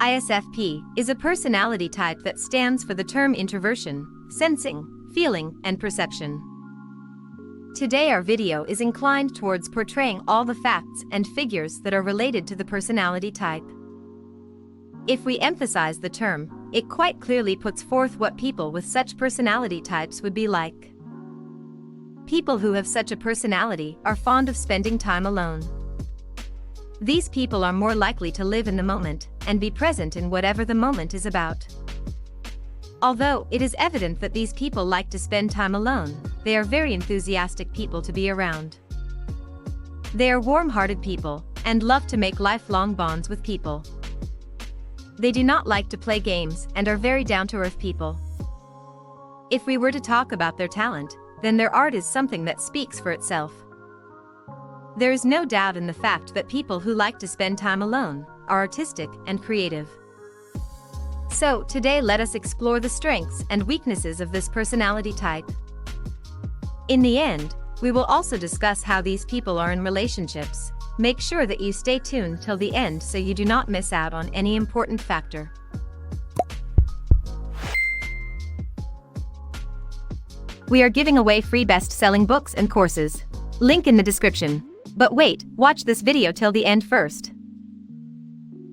ISFP is a personality type that stands for the term introversion, sensing, feeling, and perception. Today our video is inclined towards portraying all the facts and figures that are related to the personality type. If we emphasize the term, it quite clearly puts forth what people with such personality types would be like. People who have such a personality are fond of spending time alone. These people are more likely to live in the moment and be present in whatever the moment is about. Although it is evident that these people like to spend time alone, they are very enthusiastic people to be around. They are warm-hearted people and love to make lifelong bonds with people. They do not like to play games and are very down-to-earth people. If we were to talk about their talent, then their art is something that speaks for itself. There is no doubt in the fact that people who like to spend time alone are artistic and creative. So, today let us explore the strengths and weaknesses of this personality type. In the end, we will also discuss how these people are in relationships. Make sure that you stay tuned till the end so you do not miss out on any important factor. We are giving away free best-selling books and courses. Link in the description. But wait, watch this video till the end first.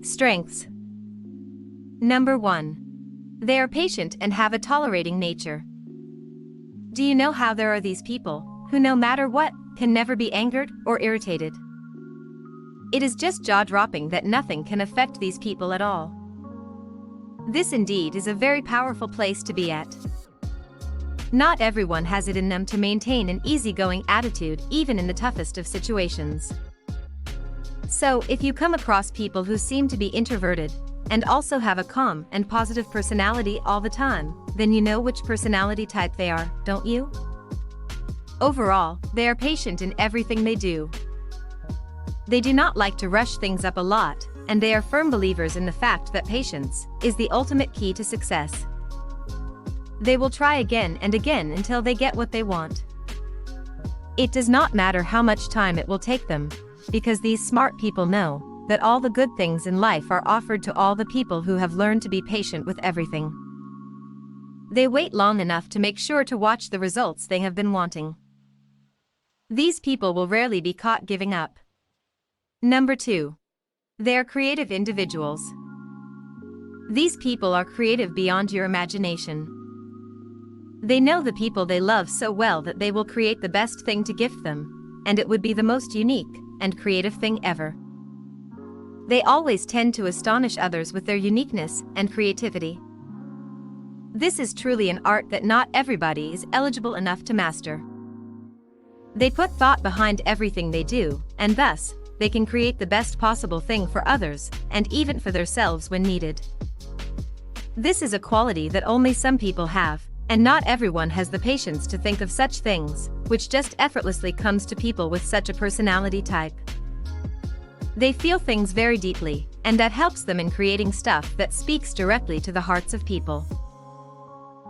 Strengths. Number 1. They are patient and have a tolerating nature. Do you know how there are these people who, no matter what, can never be angered or irritated? It is just jaw-dropping that nothing can affect these people at all. This indeed is a very powerful place to be at. Not everyone has it in them to maintain an easygoing attitude even in the toughest of situations. So, if you come across people who seem to be introverted and also have a calm and positive personality all the time, then you know which personality type they are, don't you? Overall, they are patient in everything they do. They do not like to rush things up a lot, and they are firm believers in the fact that patience is the ultimate key to success. They will try again and again until they get what they want. It does not matter how much time it will take them, because these smart people know that all the good things in life are offered to all the people who have learned to be patient with everything. They wait long enough to make sure to watch the results they have been wanting. These people will rarely be caught giving up. Number 2. They are creative individuals. These people are creative beyond your imagination. They know the people they love so well that they will create the best thing to gift them, and it would be the most unique and creative thing ever. They always tend to astonish others with their uniqueness and creativity. This is truly an art that not everybody is eligible enough to master. They put thought behind everything they do, and thus, they can create the best possible thing for others, and even for themselves when needed. This is a quality that only some people have, and not everyone has the patience to think of such things, which just effortlessly comes to people with such a personality type. They feel things very deeply, and that helps them in creating stuff that speaks directly to the hearts of people.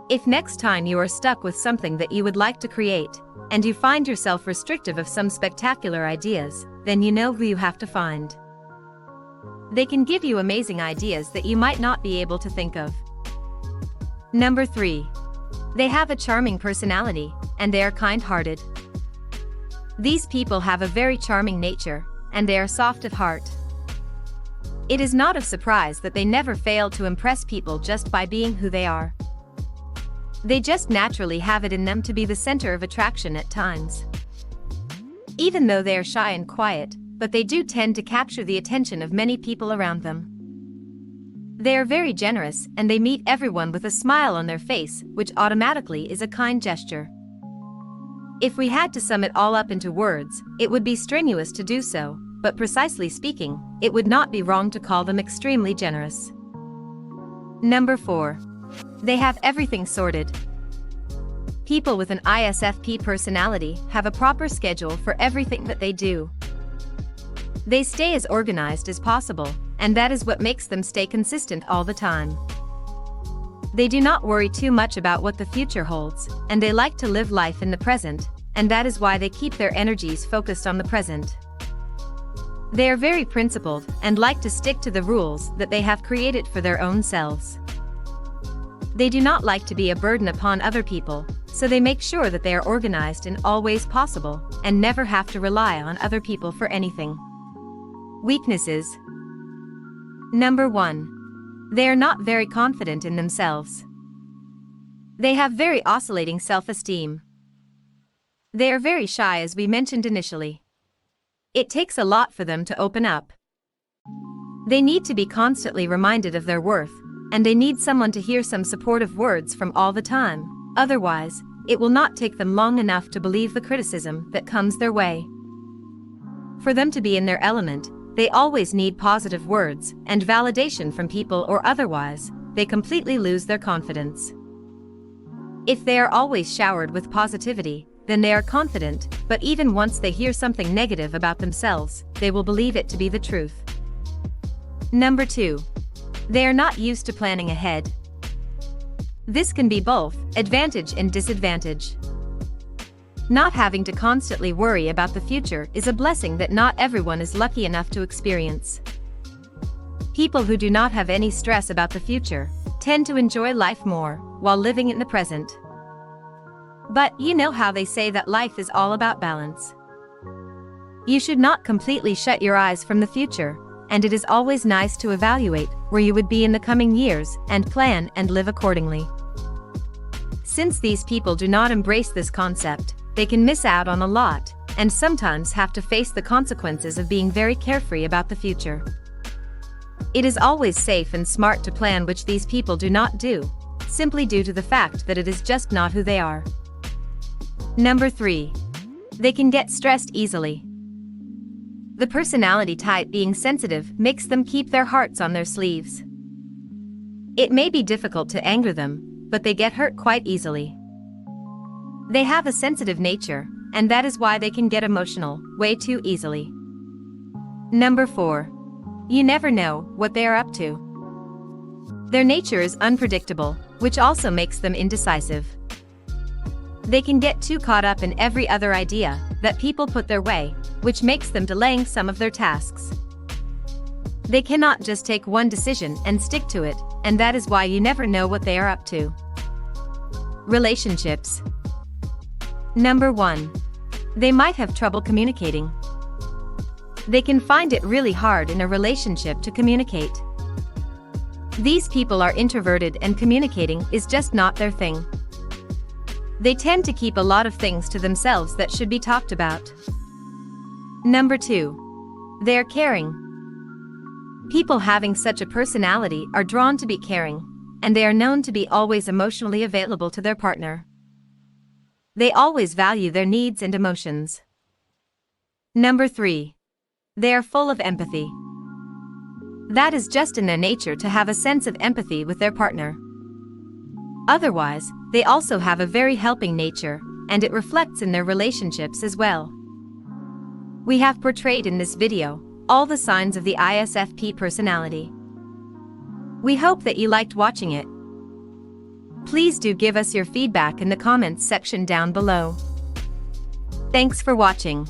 If next time you are stuck with something that you would like to create, and you find yourself restrictive of some spectacular ideas, then you know who you have to find. They can give you amazing ideas that you might not be able to think of. Number 3. They have a charming personality, and they are kind-hearted. These people have a very charming nature, and they are soft of heart. It is not a surprise that they never fail to impress people just by being who they are. They just naturally have it in them to be the center of attraction at times. Even though they are shy and quiet, but they do tend to capture the attention of many people around them. They are very generous and they meet everyone with a smile on their face, which automatically is a kind gesture. If we had to sum it all up into words, it would be strenuous to do so, but precisely speaking, it would not be wrong to call them extremely generous. Number 4. They have everything sorted. People with an ISFP personality have a proper schedule for everything that they do. They stay as organized as possible, and that is what makes them stay consistent all the time. They do not worry too much about what the future holds, and they like to live life in the present, and that is why they keep their energies focused on the present. They are very principled and like to stick to the rules that they have created for their own selves. They do not like to be a burden upon other people, so they make sure that they are organized in all ways possible and never have to rely on other people for anything. Weaknesses. Number 1. They are not very confident in themselves. They have very oscillating self-esteem. They are very shy, as we mentioned initially. It takes a lot for them to open up. They need to be constantly reminded of their worth, and they need someone to hear some supportive words from all the time. Otherwise, it will not take them long enough to believe the criticism that comes their way. For them to be in their element, they always need positive words and validation from people, or otherwise, they completely lose their confidence. If they are always showered with positivity, then they are confident, but even once they hear something negative about themselves, they will believe it to be the truth. Number 2. They are not used to planning ahead. This can be both advantage and disadvantage. Not having to constantly worry about the future is a blessing that not everyone is lucky enough to experience. People who do not have any stress about the future tend to enjoy life more while living in the present. But you know how they say that life is all about balance. You should not completely shut your eyes from the future, and it is always nice to evaluate where you would be in the coming years and plan and live accordingly. Since these people do not embrace this concept, they can miss out on a lot, and sometimes have to face the consequences of being very carefree about the future. It is always safe and smart to plan, which these people do not do, simply due to the fact that it is just not who they are. Number 3. They can get stressed easily. The personality type being sensitive makes them keep their hearts on their sleeves. It may be difficult to anger them, but they get hurt quite easily. They have a sensitive nature, and that is why they can get emotional way too easily. Number 4. You never know what they are up to. Their nature is unpredictable, which also makes them indecisive. They can get too caught up in every other idea that people put their way, which makes them delaying some of their tasks. They cannot just take one decision and stick to it, and that is why you never know what they are up to. Relationships. Number 1. They might have trouble communicating. They can find it really hard in a relationship to communicate. These people are introverted and communicating is just not their thing. They tend to keep a lot of things to themselves that should be talked about. Number 2. They are caring. People having such a personality are drawn to be caring, and they are known to be always emotionally available to their partner. They always value their needs and emotions. Number 3. They are full of empathy. That is just in their nature to have a sense of empathy with their partner. Otherwise, they also have a very helping nature, and it reflects in their relationships as well. We have portrayed in this video all the signs of the ISFP personality. We hope that you liked watching it. Please do give us your feedback in the comments section down below. Thanks for watching.